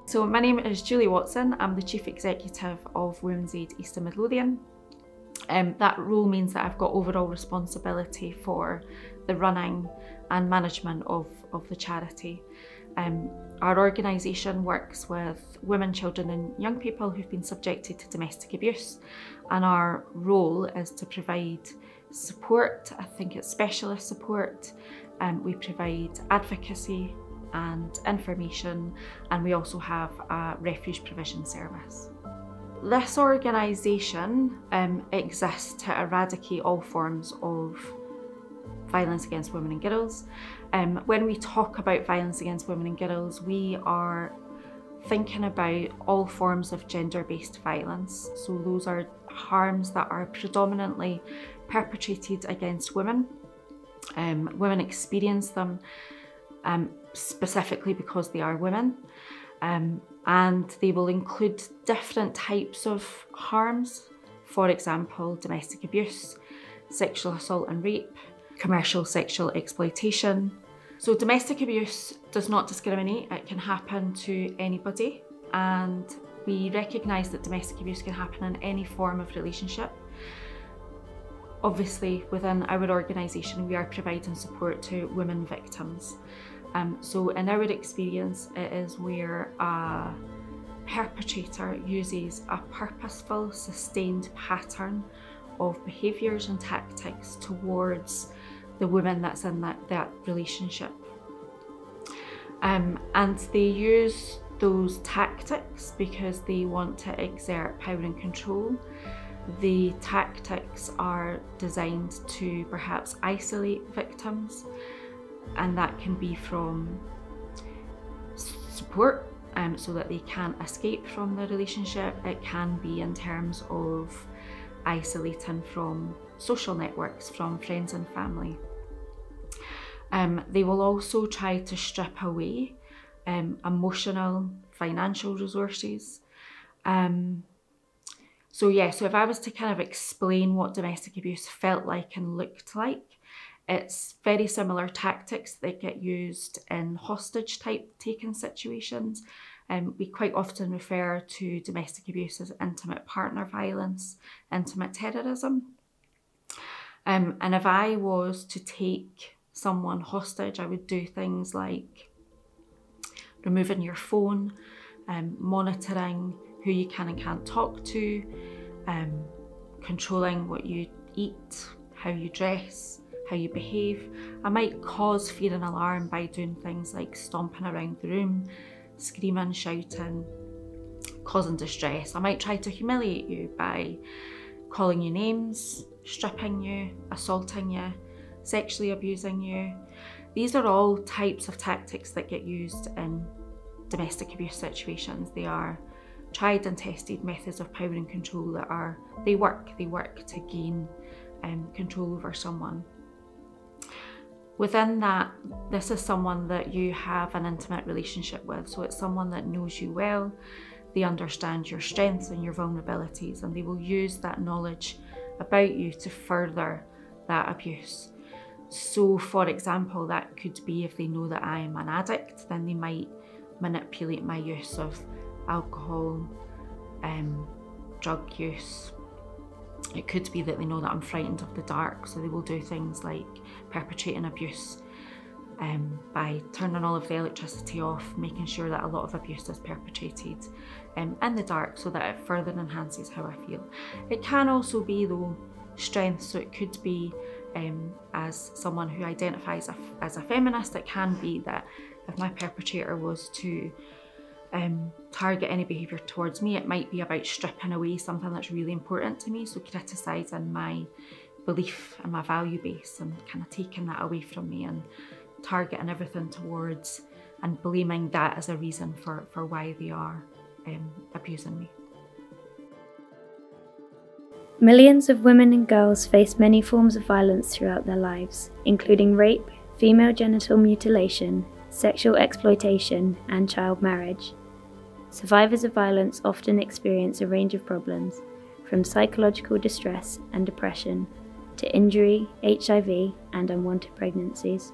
So my name is Julie Watson. I'm the Chief Executive of Women's Aid East and Midlothian. That role means that I've got overall responsibility for the running and management of the charity. Our organisation works with women, children and young people who've been subjected to domestic abuse, and our role is to provide support. I think it's specialist support. We provide advocacy and information, and we also have a refuge provision service. This organisation exists to eradicate all forms of violence against women and girls. When we talk about violence against women and girls, we are thinking about all forms of gender-based violence. So those are harms that are predominantly perpetrated against women. Women experience them specifically because they are women, and they will include different types of harms. For example, domestic abuse, sexual assault and rape, commercial sexual exploitation. So domestic abuse does not discriminate. It can happen to anybody, and we recognise that domestic abuse can happen in any form of relationship. Obviously, within our organisation, we are providing support to women victims. So in our experience, it is where a perpetrator uses a purposeful, sustained pattern of behaviours and tactics towards the woman that's in that relationship. And they use those tactics because they want to exert power and control. The tactics are designed to perhaps isolate victims, and that can be from support so that they can't escape from the relationship. It can be in terms of isolating from social networks, from friends and family. They will also try to strip away emotional, financial resources. So if I was to kind of explain what domestic abuse felt like and looked like, it's very similar tactics that get used in hostage type taking situations. We quite often refer to domestic abuse as intimate partner violence, intimate terrorism. And if I was to take someone hostage, I would do things like removing your phone, monitoring who you can and can't talk to, controlling what you eat, how you dress, how you behave. I might cause fear and alarm by doing things like stomping around the room, screaming, shouting, causing distress. I might try to humiliate you by calling you names, stripping you, assaulting you, sexually abusing you. These are all types of tactics that get used in domestic abuse situations. They are tried and tested methods of power and control that they work to gain control over someone. Within that, this is someone that you have an intimate relationship with, so it's someone that knows you well. They understand your strengths and your vulnerabilities, and they will use that knowledge about you to further that abuse. So for example, that could be if they know that I am an addict, then they might manipulate my use of alcohol, drug use. It could be that they know that I'm frightened of the dark, so they will do things like perpetrating abuse by turning all of the electricity off, making sure that a lot of abuse is perpetrated in the dark so that it further enhances how I feel. It can also be though strength, so it could be as someone who identifies as a feminist, it can be that if my perpetrator was to target any behaviour towards me, it might be about stripping away something that's really important to me, so criticising my belief and my value base and kind of taking that away from me and targeting everything towards and blaming that as a reason for why they are abusing me. Millions of women and girls face many forms of violence throughout their lives, including rape, female genital mutilation, sexual exploitation, and child marriage. Survivors of violence often experience a range of problems, from psychological distress and depression to injury, HIV, and unwanted pregnancies.